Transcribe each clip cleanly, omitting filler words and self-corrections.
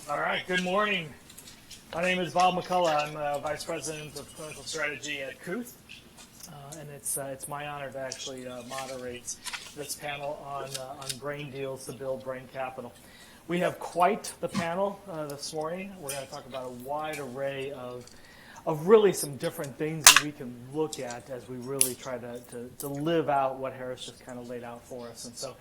All right, good morning. My name is Bob McCullough. I'm Vice President of Clinical Strategy at Kooth, and it's my honor to actually moderate this panel on brain deals to build brain capital. We have quite the panel this morning. We're going to talk about a wide array of really some different things that we can look at as we really try to live out what Harris just kind of laid out for us. And so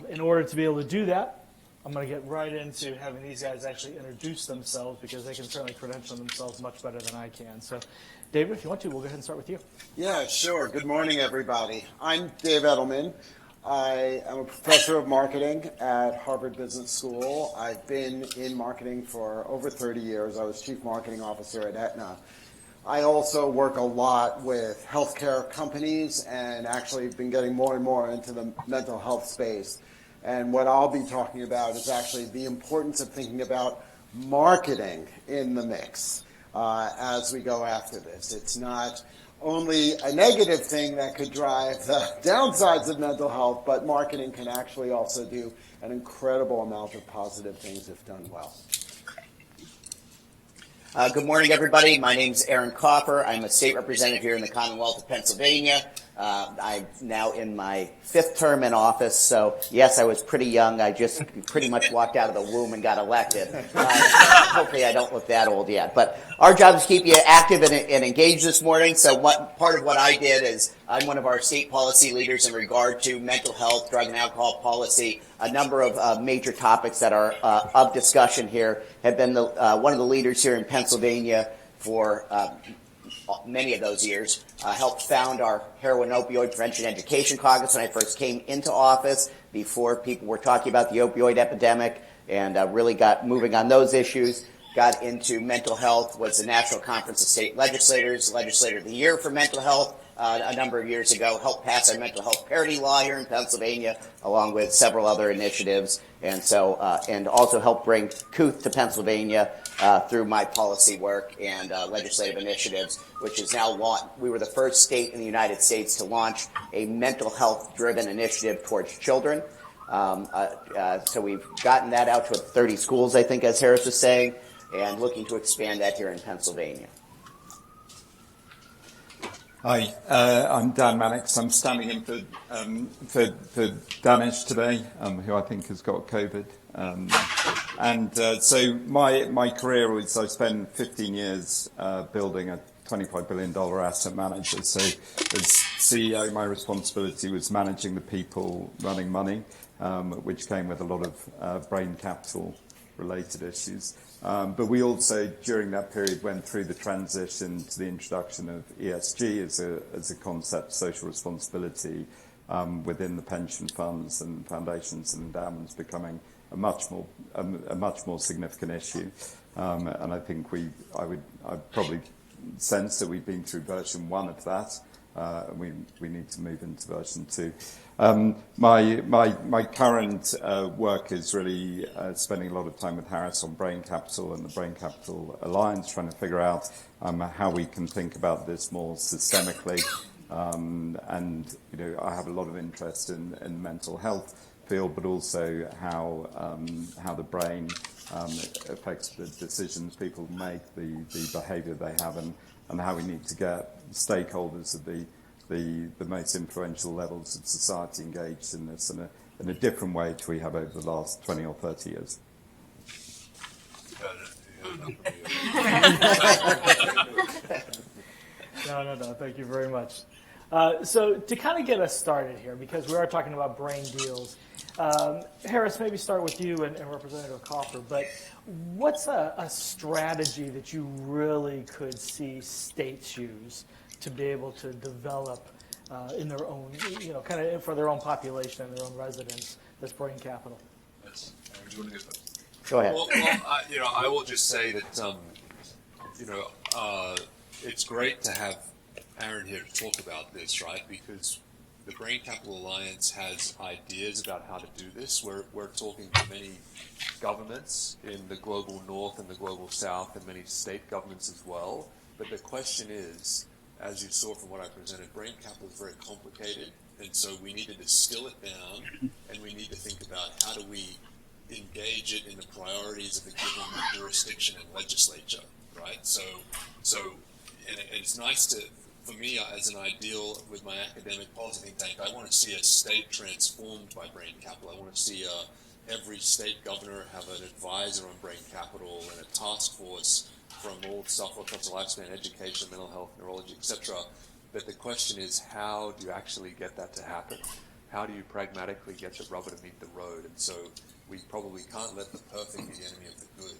in order to be able to do that, I'm going to get right into having these guys actually introduce themselves because they can certainly credential themselves much better than I can. So, David, if you want to, we'll go ahead and start with you. Yeah, sure. Good morning, everybody. I'm Dave Edelman. I am a professor of marketing at Harvard Business School. I've been in marketing for over 30 years. I was chief marketing officer at Aetna. I also work a lot with healthcare companies and actually been getting more and more into the mental health space. And what I'll be talking about is actually the importance of thinking about marketing in the mix as we go after this. It's not only a negative thing that could drive the downsides of mental health, but marketing can actually also do an incredible amount of positive things if done well. Good morning, everybody. My name's Aaron Coffer. I'm a state representative here in the Commonwealth of Pennsylvania. I'm now in my 5th term in office, so yes, I was pretty young. I just pretty much walked out of the womb and got elected. Hopefully I don't look that old yet. But our job is to keep you active and engaged this morning, so part of what I did is I'm one of our state policy leaders in regard to mental health, drug and alcohol policy. A number of major topics that are of discussion here have been one of the leaders here in Pennsylvania for many of those years. Helped found our Heroin Opioid Prevention Education Caucus when I first came into office, before people were talking about the opioid epidemic, and really got moving on those issues. Got into mental health, was the National Conference of State Legislators, Legislator of the Year for Mental Health a number of years ago, helped pass our mental health parity law here in Pennsylvania, along with several other initiatives, and so and also helped bring Kooth to Pennsylvania through my policy work and legislative initiatives, which is now launched. We were the first state in the United States to launch a mental health-driven initiative towards children. So we've gotten that out to 30 schools, I think, as Harris was saying, and looking to expand that here in Pennsylvania. Hi, I'm Dan Mannix. I'm standing in for Danish today, who I think has got COVID. So my career was, I spent 15 years building a $25 billion asset manager. So as CEO, my responsibility was managing the people, running money, which came with a lot of brain capital related issues. But we also, during that period, went through the transition to the introduction of ESG as a concept, social responsibility, within the pension funds and foundations and endowments becoming a much more significant issue. And I think I'd probably sense that we've been through version 1 of that. We need to move into version 2. My current work is really spending a lot of time with Harris on brain capital and the Brain Capital Alliance, trying to figure out how we can think about this more systemically. And I have a lot of interest in the mental health field, but also how the brain affects the decisions people make, the behaviour they have, and how we need to get stakeholders at the most influential levels of society engaged in this in a different way to we have over the last 20 or 30 years. No, thank you very much. So to kind of get us started here, because we are talking about brain deals, Harris, maybe start with you and Representative Coffer, but what's a strategy that you really could see states use to be able to develop in their own, kind of for their own population and their own residents, this brain capital? Do you want to go first? Go ahead. Well, I will just say that, it's great to have Aaron here to talk about this, right? Because the Brain Capital Alliance has ideas about how to do this. We're talking to many governments in the global north and the global south, and many state governments as well. But the question is, as you saw from what I presented, brain capital is very complicated, and so we need to distill it down, and we need to think about how do we engage it in the priorities of the given jurisdiction and legislature, right? So and it's nice to, for me as an ideal with my academic policy think tank, I want to see a state transformed by brain capital. I want to see every state governor have an advisor on brain capital and a task force from all stuff across the lifespan, education, mental health, neurology, etc. But the question is, how do you actually get that to happen? How do you pragmatically get the rubber to meet the road? And so we probably can't let the perfect be the enemy of the good.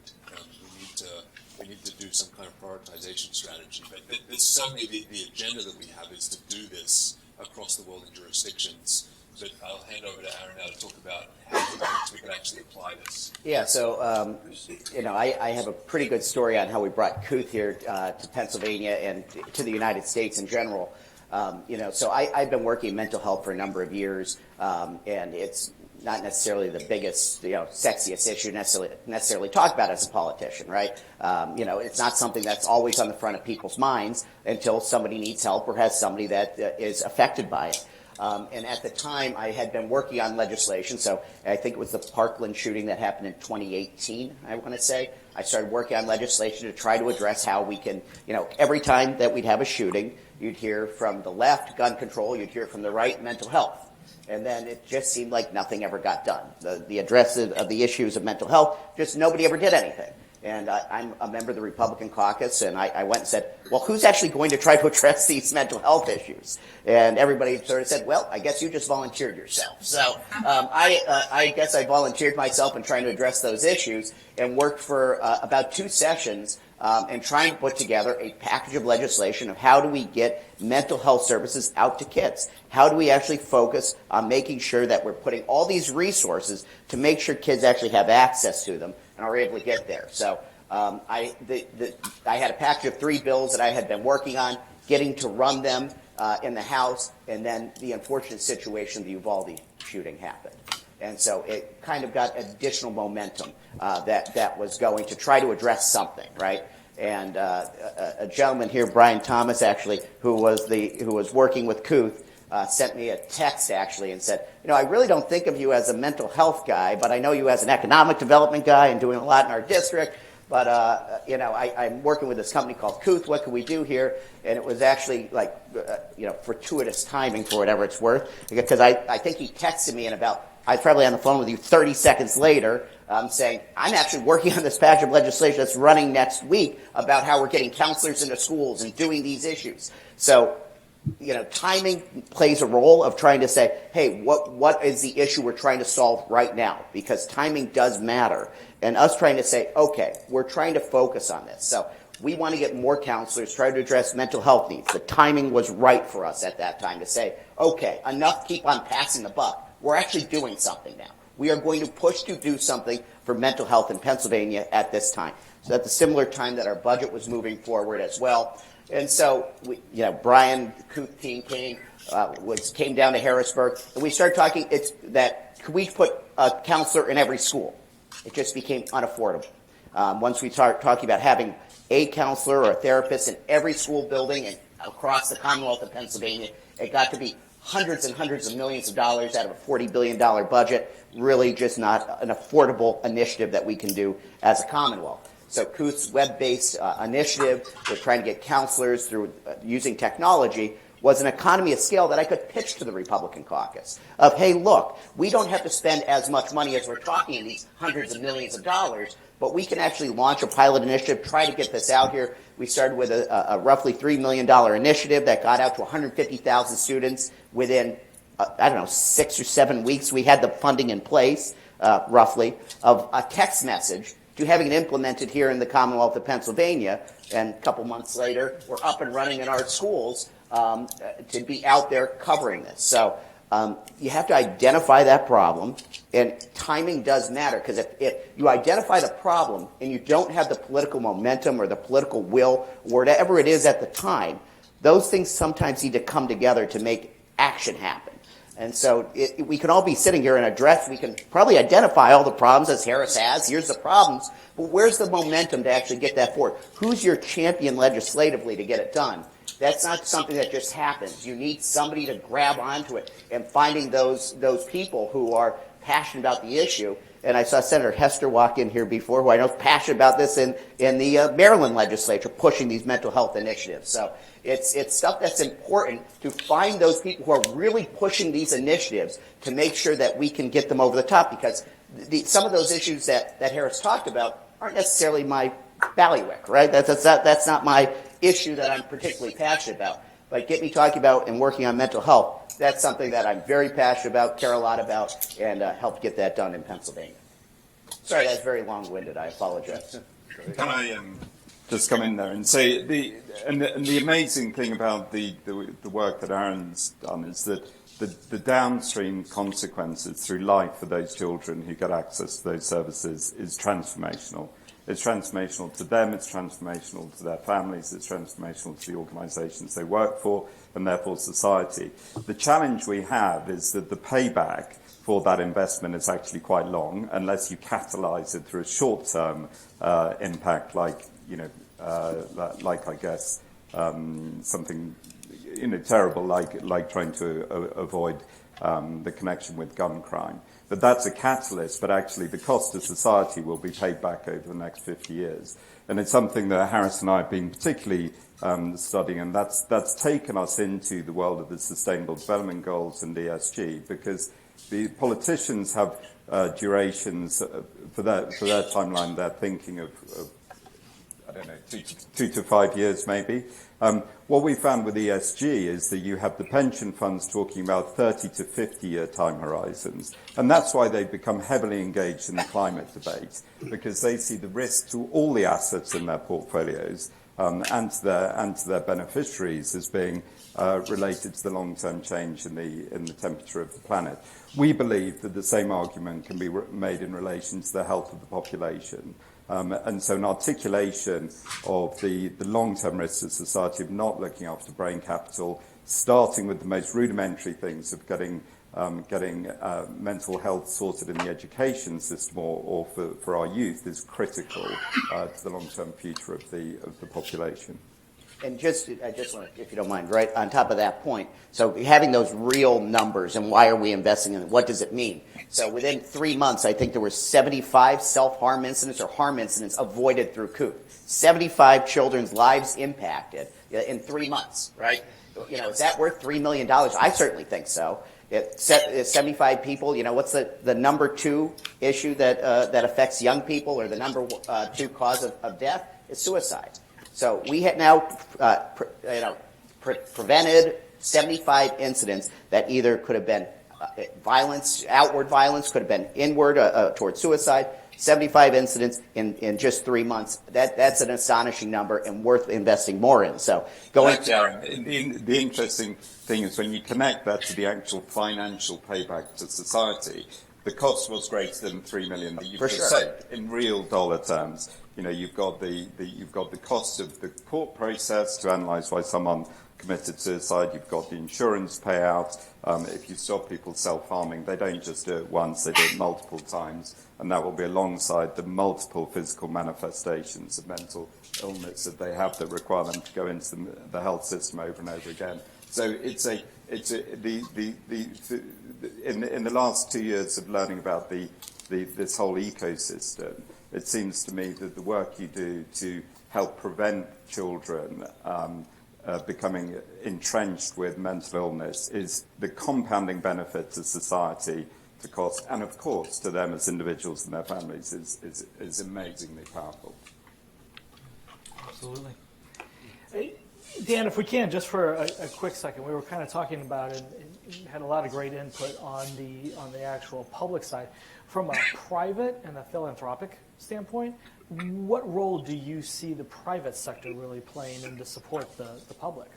We need to do some kind of prioritization strategy. But this certainly the agenda that we have is to do this across the world in jurisdictions. But I'll hand over to Aaron now to talk about how we can actually apply this. Yeah, so, I have a pretty good story on how we brought Couth here to Pennsylvania and to the United States in general. So I've been working in mental health for a number of years, and it's not necessarily the biggest, sexiest issue necessarily talked about as a politician, right? It's not something that's always on the front of people's minds until somebody needs help or has somebody that is affected by it. And at the time, I had been working on legislation, so I think it was the Parkland shooting that happened in 2018, I want to say. I started working on legislation to try to address how we can, every time that we'd have a shooting, you'd hear from the left, gun control, you'd hear from the right, mental health. And then it just seemed like nothing ever got done. The address of the issues of mental health, just nobody ever did anything. And I'm a member of the Republican caucus, and I went and said, well, who's actually going to try to address these mental health issues? And everybody sort of said, well, I guess you just volunteered yourself. So I guess I volunteered myself in trying to address those issues and worked for about 2 sessions and trying to put together a package of legislation of how do we get mental health services out to kids? How do we actually focus on making sure that we're putting all these resources to make sure kids actually have access to them and are able to get there? So I had a package of 3 bills that I had been working on, getting to run them in the House, and then the unfortunate situation of the Uvalde shooting happened. And so it kind of got additional momentum that was going to try to address something, right? And a gentleman here, Brian Thomas, actually, who was working with Couth, sent me a text actually and said, I really don't think of you as a mental health guy, but I know you as an economic development guy and doing a lot in our district. But I'm working with this company called Couth. What can we do here? And it was actually like fortuitous timing for whatever it's worth, because I think he texted me I was probably on the phone with you 30 seconds later saying, I'm actually working on this package of legislation that's running next week about how we're getting counselors into schools and doing these issues. So, timing plays a role of trying to say, hey, what is the issue we're trying to solve right now? Because timing does matter. And us trying to say, okay, we're trying to focus on this. So we want to get more counselors, try to address mental health needs. The timing was right for us at that time to say, okay, enough keep on passing the buck. We're actually doing something now. We are going to push to do something for mental health in Pennsylvania at this time. So at the similar time that our budget was moving forward as well. And so, Brian, the Couth team came down to Harrisburg, and we started talking could we put a counselor in every school? It just became unaffordable. Once we started talking about having a counselor or a therapist in every school building and across the Commonwealth of Pennsylvania, it got to be hundreds and hundreds of millions of dollars out of a $40 billion budget, really just not an affordable initiative that we can do as a Commonwealth. So Couth's web-based initiative, we're trying to get counselors through using technology, was an economy of scale that I could pitch to the Republican caucus of, hey, look, we don't have to spend as much money as we're talking in these hundreds of millions of dollars, but we can actually launch a pilot initiative, try to get this out here. We started with a roughly $3 million initiative that got out to 150,000 students within, 6 or 7 weeks. We had the funding in place, roughly, of a text message to having it implemented here in the Commonwealth of Pennsylvania. And a couple months later, we're up and running in our schools to be out there covering this. So you have to identify that problem, and timing does matter, because if you identify the problem and you don't have the political momentum or the political will or whatever it is at the time, those things sometimes need to come together to make action happen. And so we can all be sitting here and we can probably identify all the problems as Harris has. Here's the problems. But where's the momentum to actually get that forward? Who's your champion legislatively to get it done? That's not something that just happens. You need somebody to grab onto it, and finding those people who are passionate about the issue and I saw Senator Hester walk in here before, who I know is passionate about this in the Maryland legislature, pushing these mental health initiatives. So it's stuff that's important to find those people who are really pushing these initiatives to make sure that we can get them over the top, because some of those issues that Harris talked about aren't necessarily my ballywick, right? That's not my issue that I'm particularly passionate about. But get me talking about and working on mental health, that's something that I'm very passionate about, care a lot about, and helped get that done in Pennsylvania. Sorry, that's very long-winded. I apologize. Can I just come in there and say the amazing thing about the work that Aaron's done is that the downstream consequences through life for those children who get access to those services is transformational. It's transformational to them, it's transformational to their families, it's transformational to the organisations they work for, and therefore society. The challenge we have is that the payback for that investment is actually quite long, unless you catalyse it through a short-term impact, like I guess something terrible, like trying to avoid the connection with gun crime. But that's a catalyst, but actually the cost to society will be paid back over the next 50 years. And it's something that Harris and I have been particularly studying, and that's taken us into the world of the Sustainable Development Goals and ESG, because the politicians have durations for their timeline. They're thinking of I don't know, 2 to 5 years maybe. What we found with ESG is that you have the pension funds talking about 30 to 50-year time horizons. And that's why they've become heavily engaged in the climate debate, because they see the risk to all the assets in their portfolios and to their beneficiaries as being related to the long-term change in the temperature of the planet. We believe that the same argument can be made in relation to the health of the population. And so an articulation of the long-term risks of society of not looking after brain capital, starting with the most rudimentary things of getting mental health sorted in the education system or for our youth, is critical to the long-term future of the population. And I just want to, if you don't mind, right on top of that point, so having those real numbers and why are we investing in it, what does it mean? So within 3 months, I think there were 75 self-harm incidents or harm incidents avoided through COOT. 75 children's lives impacted in 3 months, right? Is that worth $3 million? I certainly think so. 75 people, what's the number 2 issue that affects young people, or the number 2 cause of death? Is suicide. So we have now prevented 75 incidents that either could have been violence, outward violence, could have been inward towards suicide. 75 incidents in just 3 months. That's an astonishing number and worth investing more in. So the interesting thing is when you connect that to the actual financial payback to society, the cost was greater than $3 million that you've just said in real dollar terms. You've got the cost of the court process to analyse why someone committed suicide. You've got the insurance payout. If you stop people self-harming, they don't just do it once; they do it multiple times, and that will be alongside the multiple physical manifestations of mental illness that they have that require them to go into the health system over and over again. So in the last 2 years of learning about this whole ecosystem, it seems to me that the work you do to help prevent children becoming entrenched with mental illness is the compounding benefit to society, to cost, and of course to them as individuals and their families is amazingly powerful. Absolutely. Dan, if we can, just for a quick second, we were kind of talking about it, and you had a lot of great input on the actual public side. From a private and a philanthropic standpoint, what role do you see the private sector really playing in to support the public?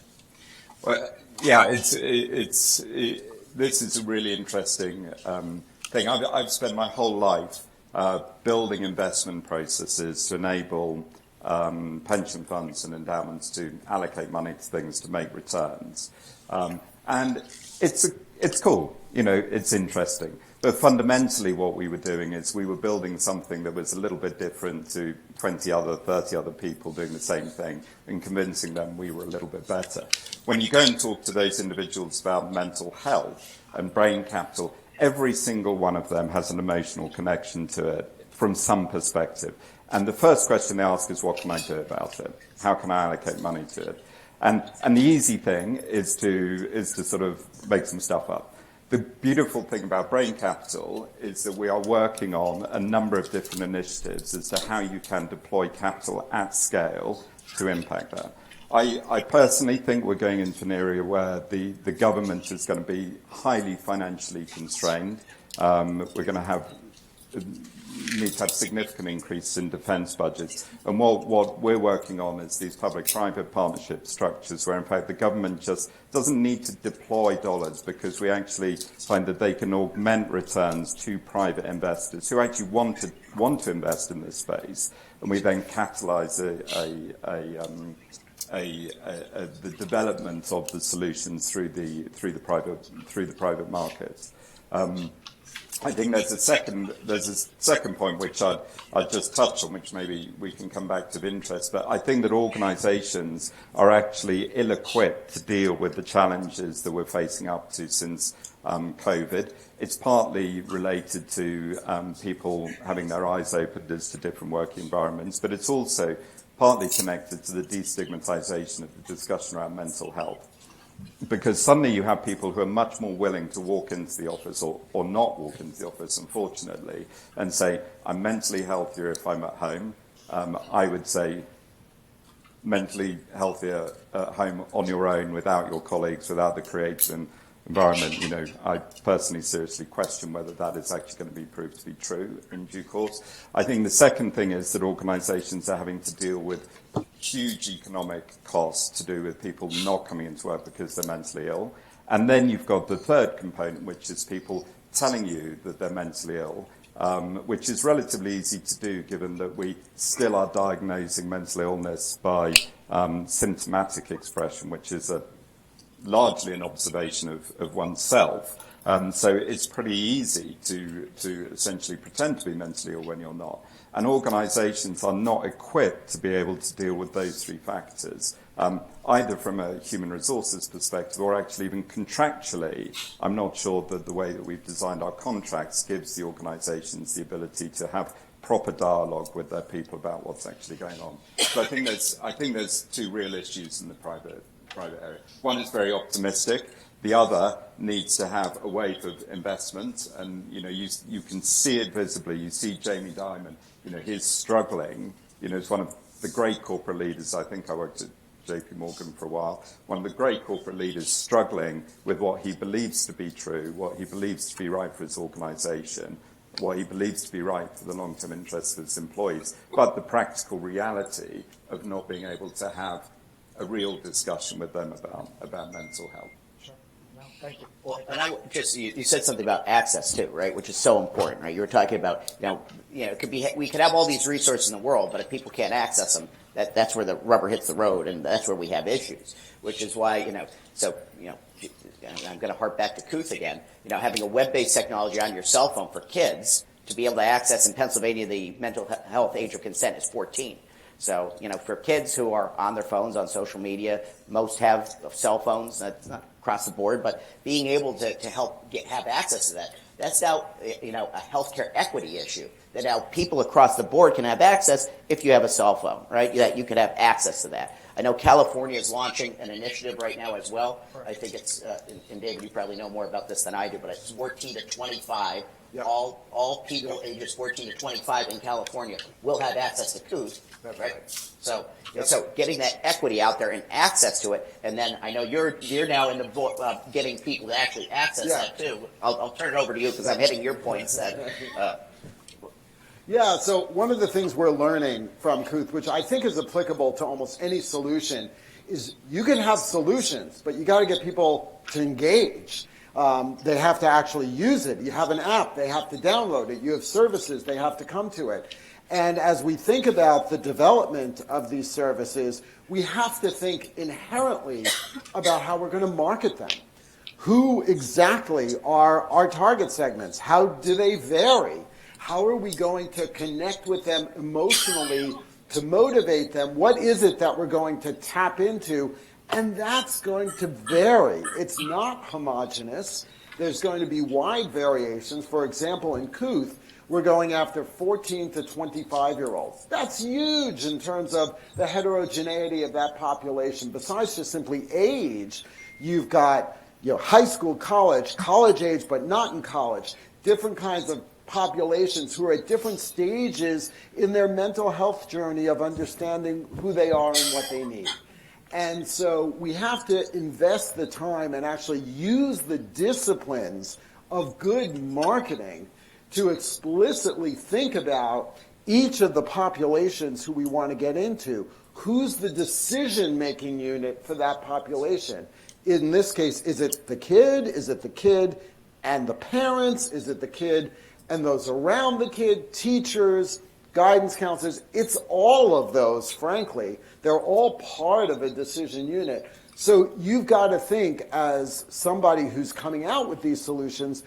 Well, yeah, this is a really interesting thing. I've spent my whole life building investment processes to enable pension funds and endowments to allocate money to things to make returns, and it's cool. It's interesting. But fundamentally what we were doing is we were building something that was a little bit different to 30 other people doing the same thing and convincing them we were a little bit better. When you go and talk to those individuals about mental health and brain capital, every single one of them has an emotional connection to it from some perspective. And the first question they ask is, what can I do about it? How can I allocate money to it? And the easy thing is to sort of make some stuff up. The beautiful thing about Brain Capital is that we are working on a number of different initiatives as to how you can deploy capital at scale to impact that. I personally think we're going into an area where the government is going to be highly financially constrained. We're going to need to have significant increase in defence budgets. And what we're working on is these public-private partnership structures where, in fact, the government just doesn't need to deploy dollars because we actually find that they can augment returns to private investors who actually want to invest in this space. And we then catalyse the development of the solutions through the private markets. I think there's a second point which I'd just touch on, which maybe we can come back to of interest. But I think that organisations are actually ill-equipped to deal with the challenges that we're facing up to since COVID. It's partly related to people having their eyes opened as to different working environments, but it's also partly connected to the destigmatisation of the discussion around mental health. Because suddenly you have people who are much more willing to walk into the office or not walk into the office, unfortunately, and say, I'm mentally healthier if I'm at home. I would say mentally healthier at home on your own, without your colleagues, without the creative environment. You know, I personally seriously question whether that is actually going to be proved to be true in due course. I think the second thing is that organisations are having to deal with huge economic costs to do with people not coming into work because they're mentally ill. And then you've got the third component, which is people telling you that they're mentally ill, which is relatively easy to do given that we still are diagnosing mental illness by symptomatic expression, which is largely an observation of oneself. So it's pretty easy to essentially pretend to be mentally ill when you're not. And organisations are not equipped to be able to deal with those three factors, either from a human resources perspective or actually even contractually. I'm not sure that the way that we've designed our contracts gives the organisations the ability to have proper dialogue with their people about what's actually going on. So I think there's two real issues in the private area. One is very optimistic. The other needs to have a wave of investment, and you can see it visibly. You see Jamie Dimon, he's struggling. As one of the great corporate leaders. I think I worked at JP Morgan for a while. One of the great corporate leaders struggling with what he believes to be true, what he believes to be right for his organisation, what he believes to be right for the long-term interests of his employees, but the practical reality of not being able to have a real discussion with them about mental health. Thank you. Well, and you said something about access too, right? Which is so important, right? You were talking about, it could be, we could have all these resources in the world, but if people can't access them, that's where the rubber hits the road, and that's where we have issues. Which is why, I'm going to harp back to Kuth again. Having a web-based technology on your cell phone for kids to be able to access in Pennsylvania, the mental health age of consent is 14. So, for kids who are on their phones, on social media, most have cell phones. That's not across the board, but being able to help have access to that, that's now, a healthcare equity issue. That now people across the board can have access if you have a cell phone, right? That you can have access to that. I know California is launching an initiative right now as well. Right. I think it's, and David, you probably know more about this than I do, but it's 14 to 25. Yep. All people ages 14 to 25 in California will have access to Kuth, right? So, so getting that equity out there and access to it, and then I know you're now in the getting people to actually access that too. I'll turn it over to you because I'm hitting your points. Yeah, so one of the things we're learning from Kuth, which I think is applicable to almost any solution, is you can have solutions, but you got to get people to engage. They have to actually use it. You have an app, they have to download it. You have services, they have to come to it. And as we think about the development of these services, we have to think inherently about how we're going to market them. Who exactly are our target segments? How do they vary? How are we going to connect with them emotionally to motivate them? What is it that we're going to tap into? And that's going to vary. It's not homogeneous. There's going to be wide variations. For example, in Kooth, we're going after 14 to 25-year-olds. That's huge in terms of the heterogeneity of that population. Besides just simply age, you've got high school, college age, but not in college, different kinds of populations who are at different stages in their mental health journey of understanding who they are and what they need. And so we have to invest the time and actually use the disciplines of good marketing to explicitly think about each of the populations who we want to get into. Who's the decision-making unit for that population? In this case, is it the kid? Is it the kid and the parents? Is it the kid and those around the kid, teachers, guidance counselors? It's all of those, frankly. They're all part of a decision unit. So you've got to think, as somebody who's coming out with these solutions,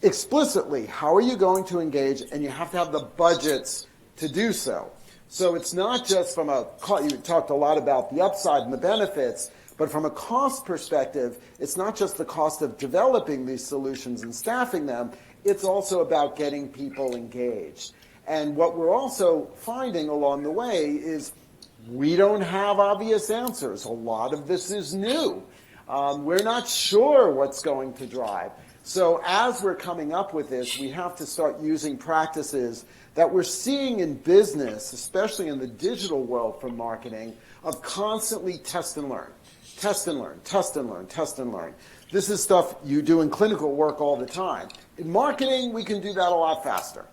explicitly, how are you going to engage? And you have to have the budgets to do so. So it's not just from you talked a lot about the upside and the benefits, but from a cost perspective, it's not just the cost of developing these solutions and staffing them, it's also about getting people engaged. And what we're also finding along the way is we don't have obvious answers. A lot of this is new. We're not sure what's going to drive. So as we're coming up with this, we have to start using practices that we're seeing in business, especially in the digital world for marketing, of constantly test and learn. Test and learn, test and learn, test and learn. This is stuff you do in clinical work all the time. In marketing, we can do that a lot faster.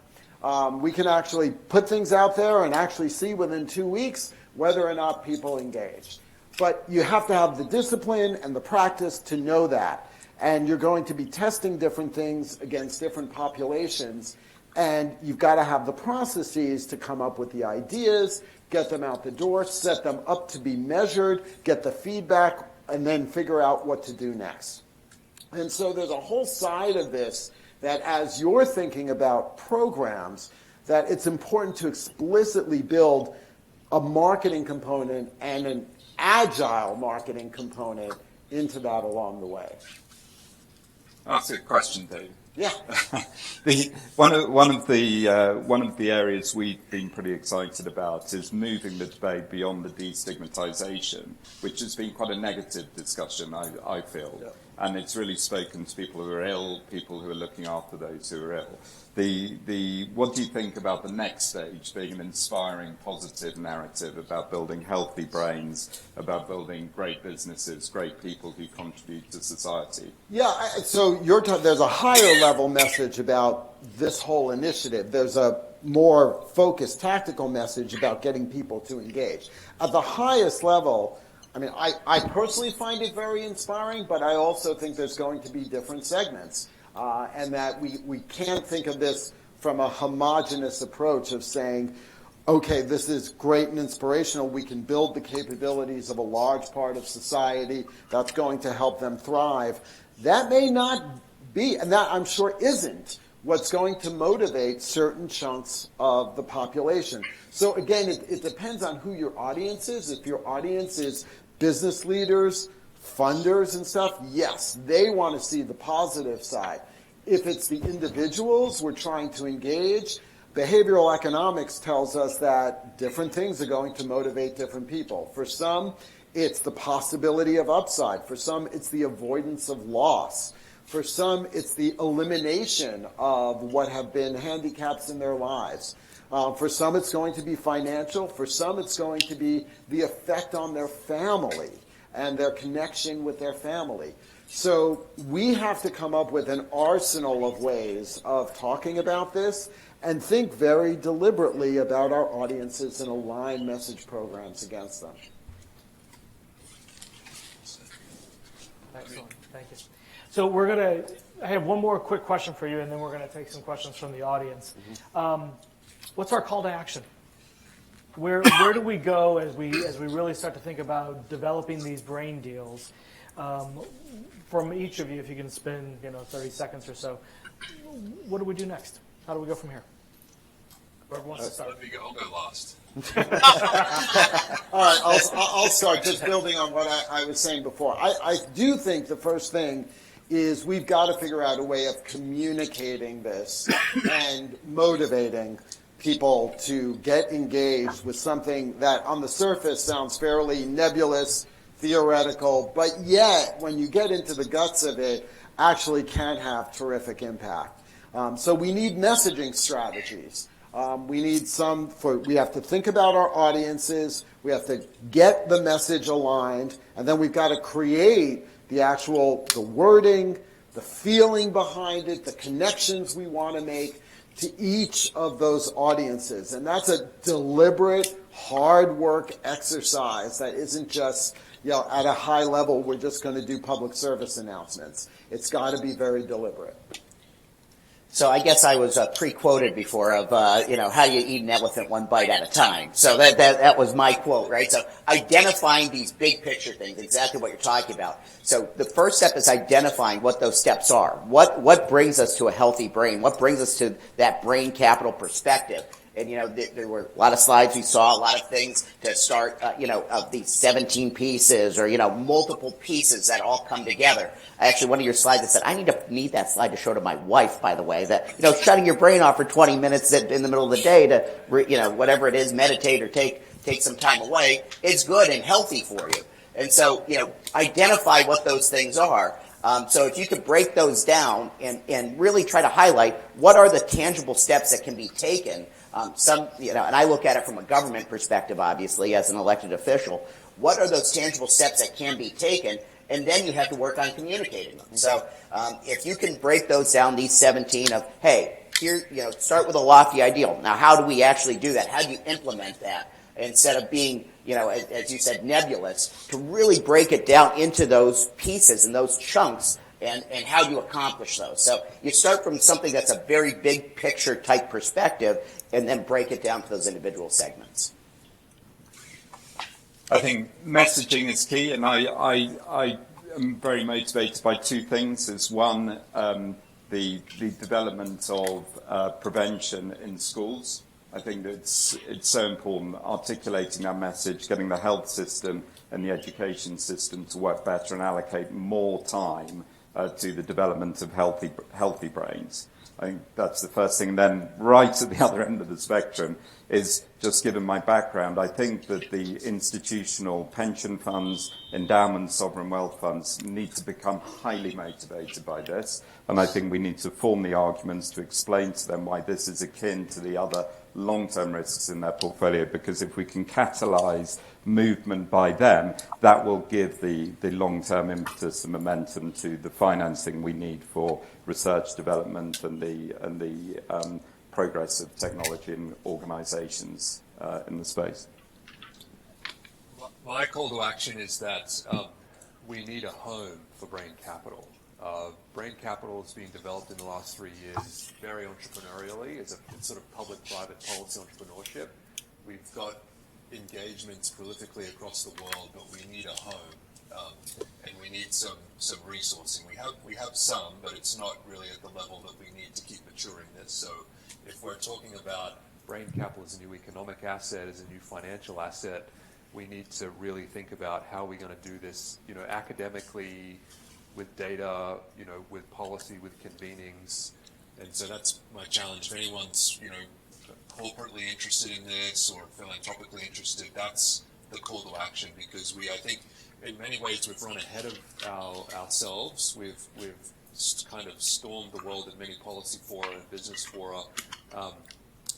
We can actually put things out there and actually see within 2 weeks whether or not people engage. But you have to have the discipline and the practice to know that. And you're going to be testing different things against different populations. And you've got to have the processes to come up with the ideas, get them out the door, set them up to be measured, get the feedback, and then figure out what to do next. And so there's a whole side of this that as you're thinking about programs, that it's important to explicitly build a marketing component and an agile marketing component into that along the way. That's a good question, Dave. Yeah. One of the areas we've been pretty excited about is moving the debate beyond the destigmatization, which has been quite a negative discussion, I feel. Yeah. And it's really spoken to people who are ill, people who are looking after those who are ill. What do you think about the next stage being an inspiring, positive narrative about building healthy brains, about building great businesses, great people who contribute to society? Yeah, so there's a higher level message about this whole initiative. There's a more focused, tactical message about getting people to engage. At the highest level, I mean, I personally find it very inspiring, but I also think there's going to be different segments. And that we can't think of this from a homogenous approach of saying, okay, this is great and inspirational. We can build the capabilities of a large part of society that's going to help them thrive. That may not be, and that I'm sure isn't, what's going to motivate certain chunks of the population. So again, it depends on who your audience is. If your audience is business leaders, funders and stuff, yes, they want to see the positive side. If it's the individuals we're trying to engage, behavioral economics tells us that different things are going to motivate different people. For some, it's the possibility of upside. For some, it's the avoidance of loss. For some, it's the elimination of what have been handicaps in their lives. For some, it's going to be financial. For some, it's going to be the effect on their family and their connection with their family. So we have to come up with an arsenal of ways of talking about this and think very deliberately about our audiences and align message programs against them. Excellent. Thank you. So I have one more quick question for you, and then we're going to take some questions from the audience. What's our call to action? Where do we go as we really start to think about developing these brain deals? From each of you, if you can spend 30 seconds or so, what do we do next? How do we go from here? Whoever wants to start. I'll go last. All right, I'll start just building on what I was saying before. I do think the first thing is we've got to figure out a way of communicating this and motivating people to get engaged with something that on the surface sounds fairly nebulous, theoretical, but yet when you get into the guts of it, actually can have terrific impact. So we need messaging strategies. We have to think about our audiences, we have to get the message aligned, and then we've got to create the wording, the feeling behind it, the connections we want to make to each of those audiences. And that's a deliberate, hard work exercise that isn't just, at a high level, we're just going to do public service announcements. It's got to be very deliberate. So I guess I was pre-quoted before of, how do you eat an elephant one bite at a time? So that was my quote, right? So identifying these big picture things, exactly what you're talking about. So the first step is identifying what those steps are. What brings us to a healthy brain? What brings us to that brain capital perspective? And, there were a lot of slides we saw, a lot of things to start, of these 17 pieces or, multiple pieces that all come together. Actually, one of your slides that said, I need that slide to show to my wife, by the way, that, shutting your brain off for 20 minutes in the middle of the day to, whatever it is, meditate or take some time away is good and healthy for you. And so, identify what those things are. So if you could break those down and really try to highlight what are the tangible steps that can be taken. And I look at it from a government perspective, obviously, as an elected official. What are those tangible steps that can be taken? And then you have to work on communicating them. So if you can break those down, these 17 of, hey, here, start with a lofty ideal. Now, how do we actually do that? How do you implement that? Instead of being, as you said, nebulous, to really break it down into those pieces and those chunks and how you accomplish those. So you start from something that's a very big picture type perspective and then break it down to those individual segments. I think messaging is key, and I am very motivated by two things. Is one, the development of prevention in schools. I think that it's so important articulating that message, getting the health system and the education system to work better and allocate more time to the development of healthy brains. I think that's the first thing. And then right at the other end of the spectrum is, just given my background, I think that the institutional pension funds, endowments, sovereign wealth funds need to become highly motivated by this. And I think we need to form the arguments to explain to them why this is akin to the other long-term risks in their portfolio, because if we can catalyse movement by them, that will give the long-term impetus and momentum to the financing we need for research development and the progress of technology and organisations in the space. My call to action is that we need a home for brain capital. Brain capital is being developed in the last 3 years very entrepreneurially. It's sort of public-private policy entrepreneurship. We've got engagements prolifically across the world, but we need a home, and we need some resourcing. We have some, but it's not really at the level that we need to keep maturing this. So if we're talking about brain capital as a new economic asset, as a new financial asset, we need to really think about how we're going to do this, academically, with data, with policy, with convenings. And so that's my challenge. If anyone's, corporately interested in this or philanthropically interested, that's the call to action, because I think in many ways we've run ahead of ourselves. We've kind of stormed the world in many policy fora and business fora.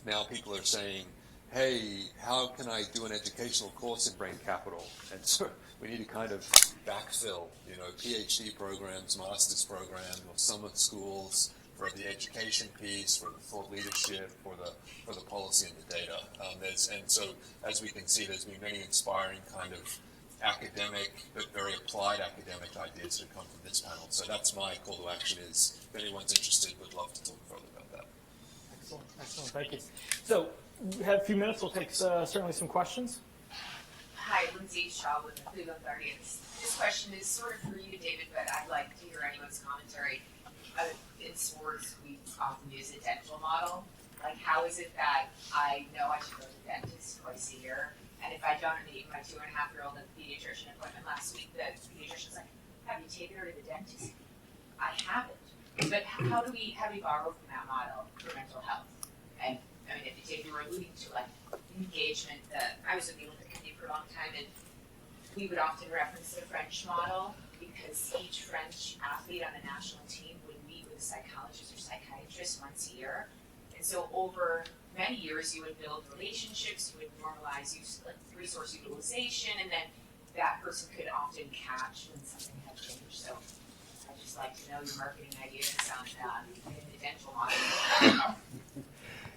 Now people are saying, hey, how can I do an educational course in brain capital? And so we need to kind of backfill, PhD programs, master's programs, or summer schools for the education piece, for the thought leadership, for the policy and the data. And so, as we can see, there's been many inspiring kind of academic, but very applied academic ideas that come from this panel. So that's my call to action is, if anyone's interested, would love to talk further about that. Excellent, thank you. So we have a few minutes, we'll take certainly some questions. Hi, Lindsay Shaw with the Cleveland Guardians. This question is sort of for you, David, but I'd like to hear anyone's commentary. In sports, we often use a dental model. Like, how is it that I know I should go to the dentist twice a year, and if I don't meet my 2.5-year-old at the pediatrician appointment last week, the pediatrician's like, have you taken her to the dentist? I haven't. But how do we borrow from that model for mental health? And I mean, if you were alluding to like engagement, I was with the Olympic Committee for a long time, and we would often reference the French model because each French athlete on the national team would meet with a psychologist or psychiatrist once a year. And so over many years, you would build relationships, you would normalize resource utilization, and then that person could often catch when something had changed. So I'd just like to know your marketing ideas on the dental model.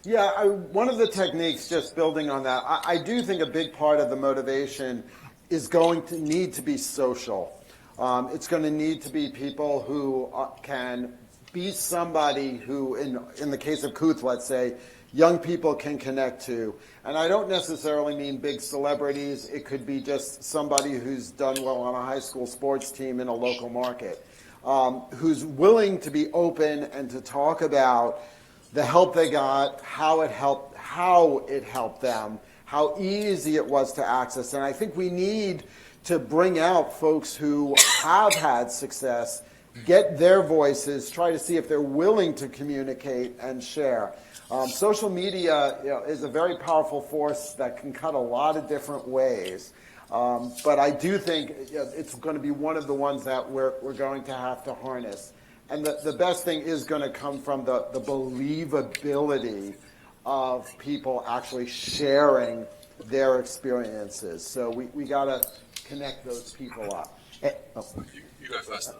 Yeah, one of the techniques, just building on that, I do think a big part of the motivation is going to need to be social. It's going to need to be people who can be somebody who, in the case of Kooth, let's say, young people can connect to. And I don't necessarily mean big celebrities. It could be just somebody who's done well on a high school sports team in a local market, who's willing to be open and to talk about the help they got, how it helped them, how easy it was to access. And I think we need to bring out folks who have had success, get their voices, try to see if they're willing to communicate and share. Social media, is a very powerful force that can cut a lot of different ways. But I do think it's going to be one of the ones that we're going to have to harness. And the best thing is going to come from the believability of people actually sharing their experiences. So we got to connect those people up. You go first.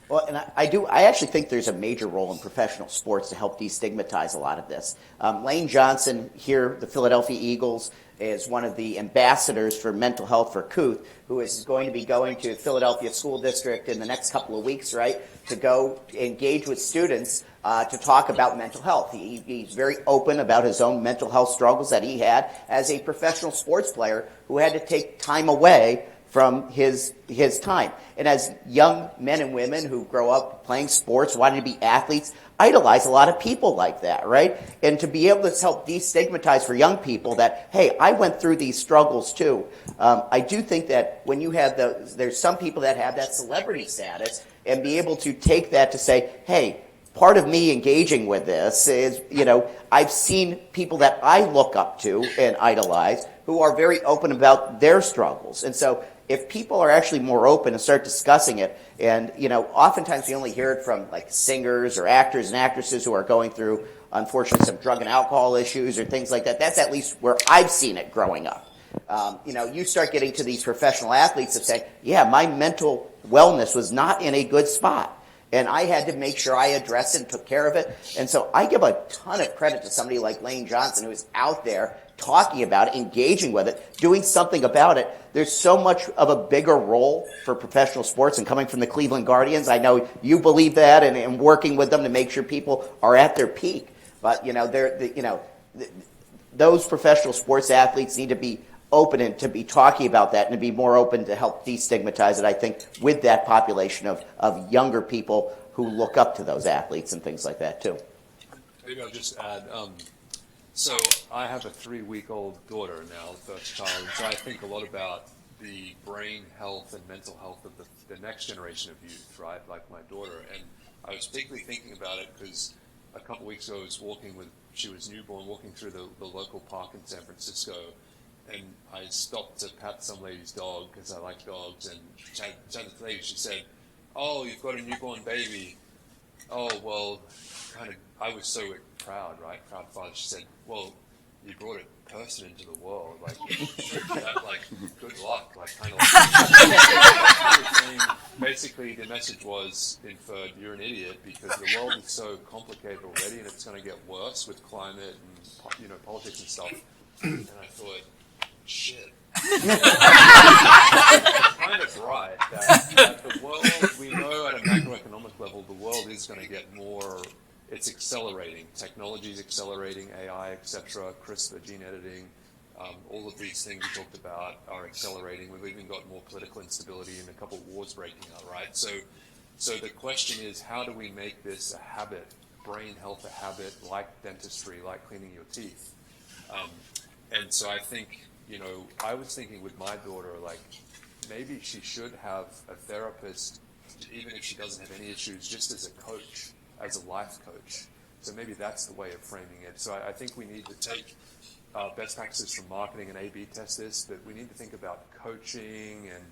Well, and I actually think there's a major role in professional sports to help destigmatize a lot of this. Lane Johnson here, the Philadelphia Eagles, is one of the ambassadors for mental health for Kooth, who is going to be going to Philadelphia School District in the next couple of weeks, right, to go engage with students to talk about mental health. He's very open about his own mental health struggles that he had as a professional sports player who had to take time away from his time. And as young men and women who grow up playing sports, wanting to be athletes, idolize a lot of people like that, right? And to be able to help destigmatize for young people that, hey, I went through these struggles too. I do think that when you have there's some people that have that celebrity status and be able to take that to say, hey, part of me engaging with this is, I've seen people that I look up to and idolize who are very open about their struggles. And so if people are actually more open and start discussing it, and oftentimes we only hear it from like singers or actors and actresses who are going through, unfortunately, some drug and alcohol issues or things like that. That's at least where I've seen it growing up. You start getting to these professional athletes that say, yeah, my mental wellness was not in a good spot. And I had to make sure I addressed it and took care of it. And so I give a ton of credit to somebody like Lane Johnson, who is out there talking about it, engaging with it, doing something about it. There's so much of a bigger role for professional sports, and coming from the Cleveland Guardians, I know you believe that, and working with them to make sure people are at their peak. But those professional sports athletes need to be open and to be talking about that and to be more open to help destigmatize it, I think, with that population of younger people who look up to those athletes and things like that too. Maybe I'll just add, so I have a 3-week-old daughter now, the first child, and so I think a lot about the brain health and mental health of the next generation of youth, right, like my daughter. And I was particularly thinking about it because a couple weeks ago I was she was newborn, walking through the local park in San Francisco, and I stopped to pat some lady's dog because I like dogs, and chatted to the lady. She said, "Oh, you've got a newborn baby." Oh, well, I was so proud, right? Proud father. She said, "Well, you brought a person into the world. Good luck." Basically, the message was inferred, you're an idiot because the world is so complicated already, and it's going to get worse with climate and politics and stuff. And I thought, shit. Kind of right that the world, we know at a macroeconomic level, the world is going to get more. It's accelerating. Technology is accelerating, AI, etc., CRISPR, gene editing, all of these things we talked about are accelerating. We've even got more political instability and a couple of wars breaking out, right? So the question is, how do we make this a habit, brain health a habit, like dentistry, like cleaning your teeth? And so I think, I was thinking with my daughter, maybe she should have a therapist even if she doesn't have any issues, just as a coach, as a life coach. So maybe that's the way of framing it. So I think we need to take best practices from marketing and A/B test this, but we need to think about coaching, and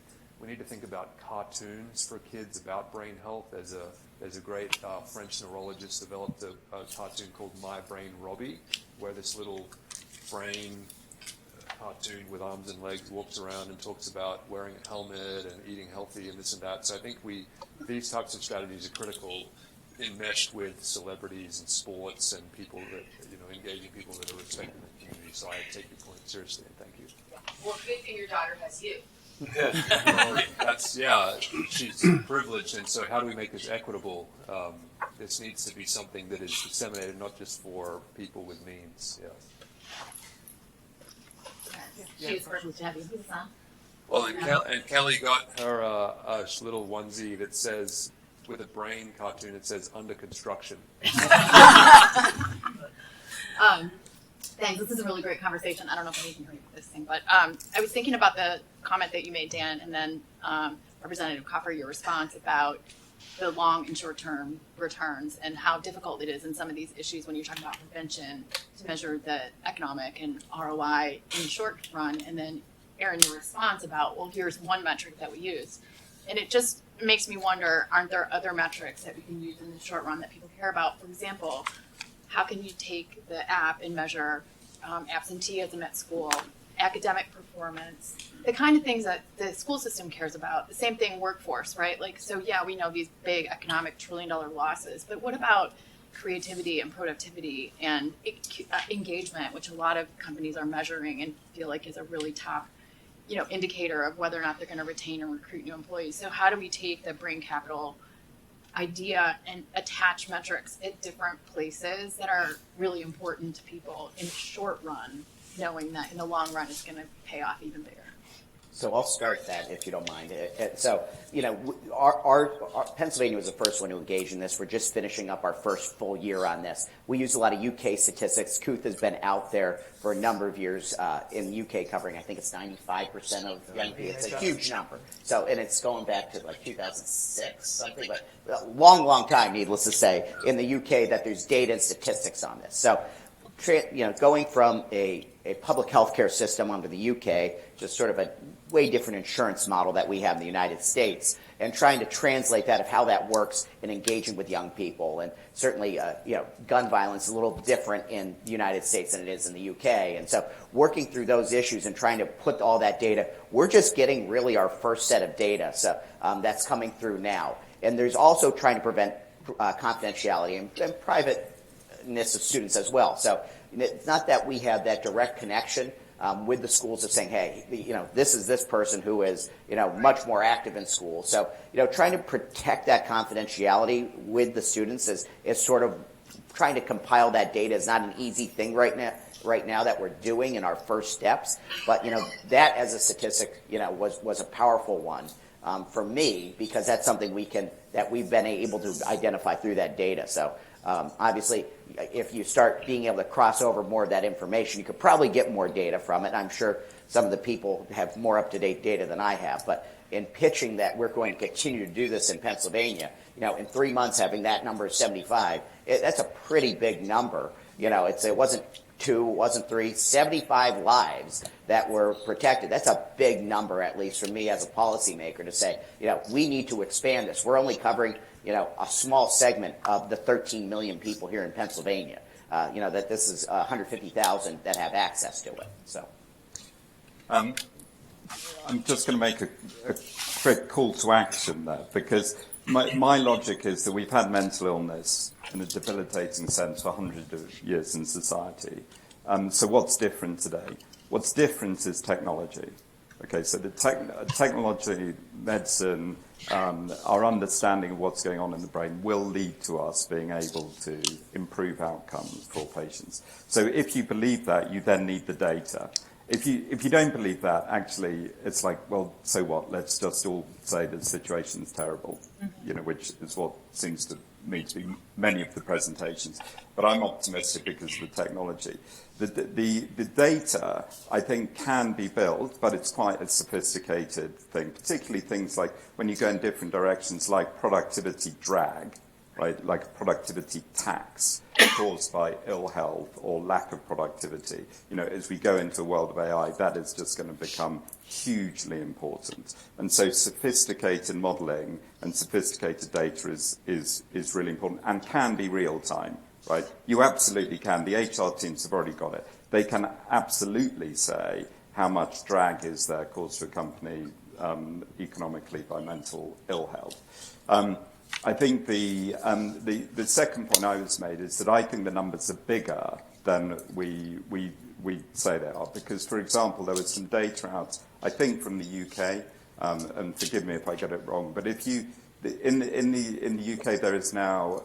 we need to think about cartoons for kids about brain health. There's a great French neurologist developed a cartoon called My Brain Robbie, where this little brain cartoon with arms and legs walks around and talks about wearing a helmet and eating healthy and this and that. So I think these types of strategies are critical, enmeshed with celebrities and sports and people that, engaging people that are respected in the community. So I take your point seriously, and thank you. Well, good thing your daughter has you. Well, she's privileged, and so how do we make this equitable? This needs to be something that is disseminated, not just for people with means. She is privileged to have you. Who's that? Well, and Kelly got her a little onesie that says, with a brain cartoon, it says "under construction." Thanks. This is a really great conversation. I don't know if anyone can hear this thing, but I was thinking about the comment that you made, Dan, and then Representative Copper, your response about the long and short-term returns and how difficult it is in some of these issues when you're talking about prevention to measure the economic and ROI in the short run. And then, Aaron, your response about, well, here's one metric that we use. And it just makes me wonder, aren't there other metrics that we can use in the short run that people care about? For example, how can you take the app and measure absenteeism at school, academic performance, the kind of things that the school system cares about? The same thing, workforce, right? Like, so yeah, we know these big economic trillion-dollar losses, but what about creativity and productivity and engagement, which a lot of companies are measuring and feel like is a really top, indicator of whether or not they're going to retain and recruit new employees. So how do we take the brain capital idea and attach metrics at different places that are really important to people in the short run, knowing that in the long run it's going to pay off even bigger? So I'll start that, if you don't mind. So, our Pennsylvania was the first one to engage in this. We're just finishing up our first full year on this. We use a lot of UK statistics. Kuth has been out there for a number of years in the UK, covering, I think it's 95% of young people. It's a huge number. So, and it's going back to like 2006, something, but a long, long time, needless to say, in the UK that there's data and statistics on this. So, going from a public health care system under the UK, just sort of a way different insurance model that we have in the United States, and trying to translate that of how that works in engaging with young people. And certainly, gun violence is a little different in the United States than it is in the UK. And so working through those issues and trying to put all that data, we're just getting really our first set of data. So that's coming through now. And there's also trying to prevent confidentiality and privateness of students as well. So it's not that we have that direct connection with the schools of saying, hey, this is this person who is, much more active in school. So, trying to protect that confidentiality with the students is sort of trying to compile that data is not an easy thing right now that we're doing in our first steps. But, that as a statistic, was a powerful one for me, because that's something that we've been able to identify through that data. So, obviously, if you start being able to cross over more of that information, you could probably get more data from it. I'm sure some of the people have more up-to-date data than I have. But in pitching that we're going to continue to do this in Pennsylvania, in 3 months having that number of 75, that's a pretty big number. It wasn't 2, it wasn't 3, 75 lives that were protected. That's a big number, at least for me as a policymaker, to say, we need to expand this. We're only covering a small segment of the 13 million people here in Pennsylvania, that this is 150,000 that have access to it. So, I'm just going to make a quick call to action there, because my logic is that we've had mental illness in a debilitating sense for hundreds of years in society. So what's different today? What's different is technology. Okay, so the technology, medicine, our understanding of what's going on in the brain will lead to us being able to improve outcomes for patients. So if you believe that, you then need the data. If you don't believe that, actually, it's like, well, so what? Let's just all say the situation's terrible, which is what seems to me to be many of the presentations, but I'm optimistic because of the technology. The data, I think, can be built, but it's quite a sophisticated thing, particularly things like when you go in different directions, like productivity drag, right, like a productivity tax caused by ill health or lack of productivity. You know, as we go into a world of AI, that is just going to become hugely important. And so sophisticated modeling and sophisticated data is really important and can be real time, right? You absolutely can. The HR teams have already got it. They can absolutely say how much drag is there caused to a company economically by mental ill health. I think the second point I was made is that I think the numbers are bigger than we say they are, because, for example, there was some data out, I think, from the UK, and forgive me if I get it wrong, but if you in the UK there is now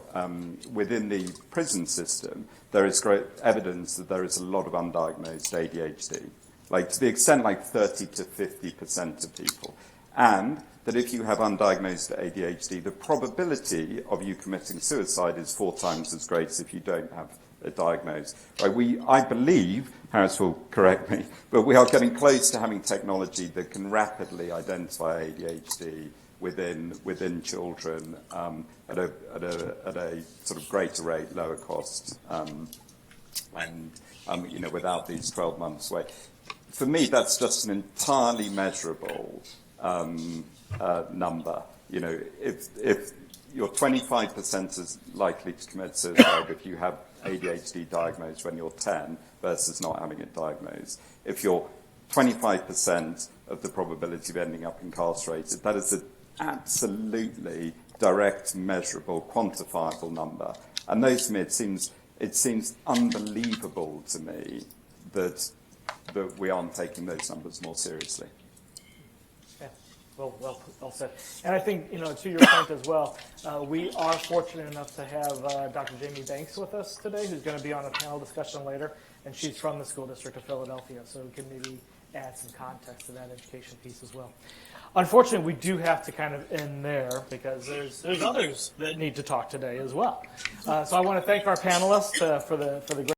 within the prison system there is great evidence that there is a lot of undiagnosed ADHD, like to the extent like 30 to 50% of people, and that if you have undiagnosed ADHD, the probability of you committing suicide is 4 times as great as if you don't have it diagnosed. Right? I believe, Harris will correct me, but we are getting close to having technology that can rapidly identify ADHD within children at a sort of greater rate, lower cost, and you know, without these 12 months wait. For me, that's just an entirely measurable number. You know, if you're 25% as likely to commit suicide if you have ADHD diagnosed when you're 10 versus not having it diagnosed. If you're 25% of the probability of ending up incarcerated, that is an absolutely direct, measurable, quantifiable number. And those to me, it seems unbelievable to me that we aren't taking those numbers more seriously. Well said. And I think, you know, to your point as well, we are fortunate enough to have Dr. Jamie Banks with us today, who's going to be on a panel discussion later, and she's from the School District of Philadelphia, so we can maybe add some context to that education piece as well. Unfortunately, we do have to kind of end there because there's others that need to talk today as well. So I want to thank our panelists for the great